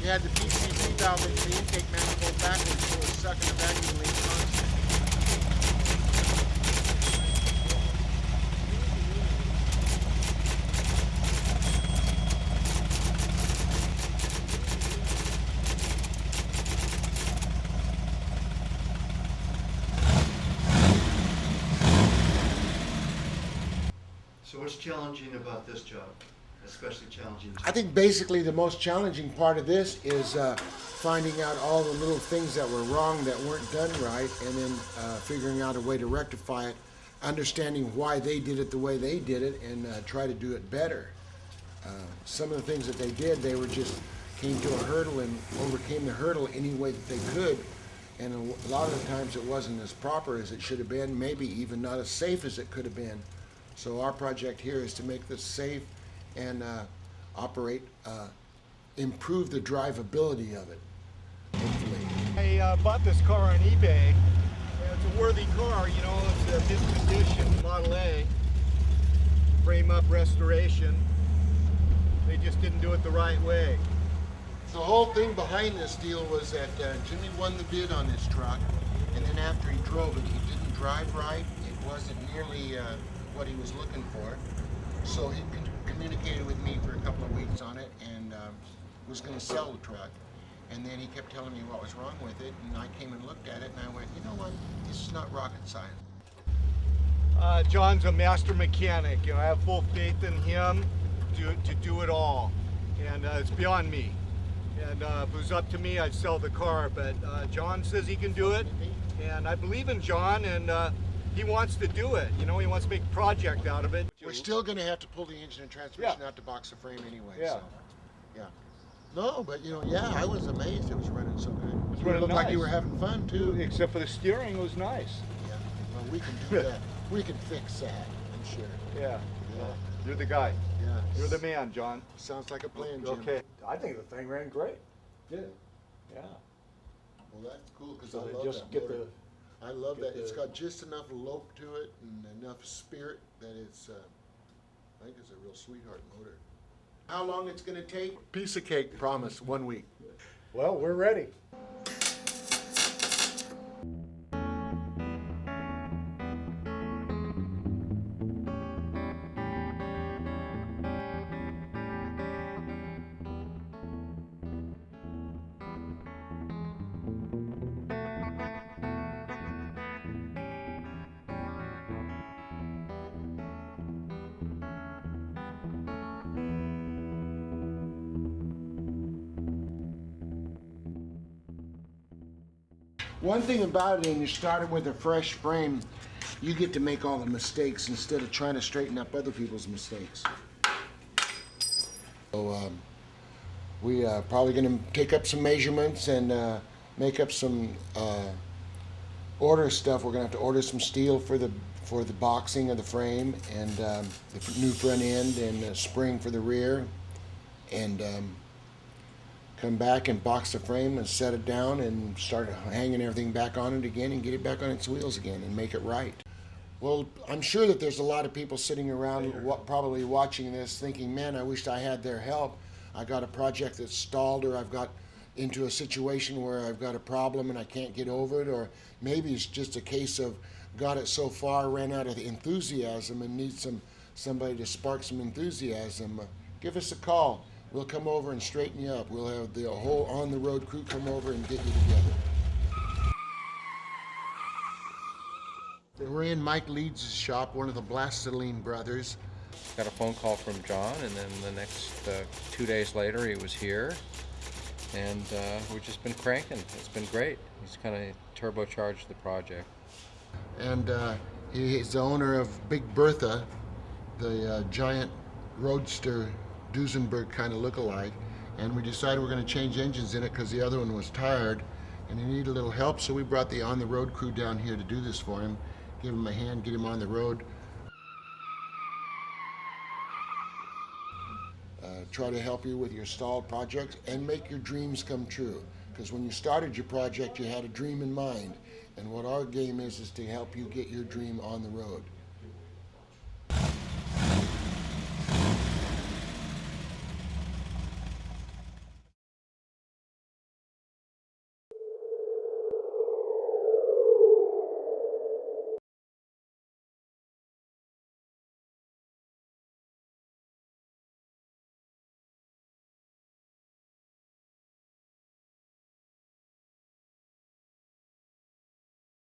It had the PCV valve into the intake manifold backwards, so it was sucking the vacuum leak constantly. So what's challenging about this job? Especially challenging? I think basically the most challenging part of this is finding out all the little things that were wrong that weren't done right, and then figuring out a way to rectify it, understanding why they did it the way they did it, and try to do it better. Some of the things that they did, they were just came to a hurdle and overcame the hurdle any way that they could, and a lot of the times it wasn't as proper as it should have been, maybe even not as safe as it could have been. So our project here is to make this safe and operate, improve the drivability of it, hopefully. I bought this car on eBay. It's a worthy car, you know, it's a mint condition Model A, frame up restoration. They just didn't do it the right way. The whole thing behind this deal was that Jimmy won the bid on this truck, and then after he drove it, he didn't drive right. It wasn't nearly what he was looking for. So he communicated with me for a couple of weeks on it and was going to sell the truck. And then he kept telling me what was wrong with it, and I came and looked at it, and I went, you know what, this is not rocket science. John's a master mechanic, you know, I have full faith in him to do it all. And it's beyond me. And if it was up to me, I'd sell the car, but John says he can do it, and I believe in John, and he wants to do it. You know, he wants to make a project out of it. We're still going to have to pull the engine and transmission out to box the frame anyway. Yeah. So, yeah. No, but you know, yeah, I was amazed it was running so good. It's It running looked like nice. you were having fun too. Except for the steering, it was nice. Yeah. Well, we can do that. We can fix that, I'm sure. Yeah. Yeah. You're the guy. Yeah. You're the man, John. Sounds like a plan, Jim. Okay. I think the thing ran great. Did it? Yeah. Well, that's cool because So I they love just that get motor. I love get that. It's the- got just enough lope to it and enough spirit that it's, I think it's a real sweetheart motor. How long it's going to take? Piece of cake, promise, 1 week. Well, we're ready. One thing about it, when you started with a fresh frame, you get to make all the mistakes instead of trying to straighten up other people's mistakes. So we are probably going to take up some measurements and make up some order stuff. We're going to have to order some steel for the boxing of the frame and the new front end and a spring for the rear, and come back and box the frame and set it down and start hanging everything back on it again and get it back on its wheels again and make it right. Well, I'm sure that there's a lot of people sitting around probably watching this thinking, man, I wished I had their help. I got a project that's stalled, or I've got into a situation where I've got a problem and I can't get over it, or maybe it's just a case of got it so far, ran out of enthusiasm and need somebody to spark some enthusiasm. Give us a call. We'll come over and straighten you up. We'll have the whole on-the-road crew come over and get you together. We're in Mike Leeds' shop, one of the Blastoline brothers. Got a phone call from John, and then the next 2 days later he was here, and we've just been cranking. It's been great. He's kind of turbocharged the project. And he's the owner of Big Bertha, the giant roadster Duesenberg kind of look-alike, and we decided we're going to change engines in it because the other one was tired and he needed a little help, so we brought the on-the-road crew down here to do this for him, give him a hand, get him on the road, try to help you with your stalled projects and make your dreams come true, because when you started your project you had a dream in mind, and what our game is to help you get your dream on the road.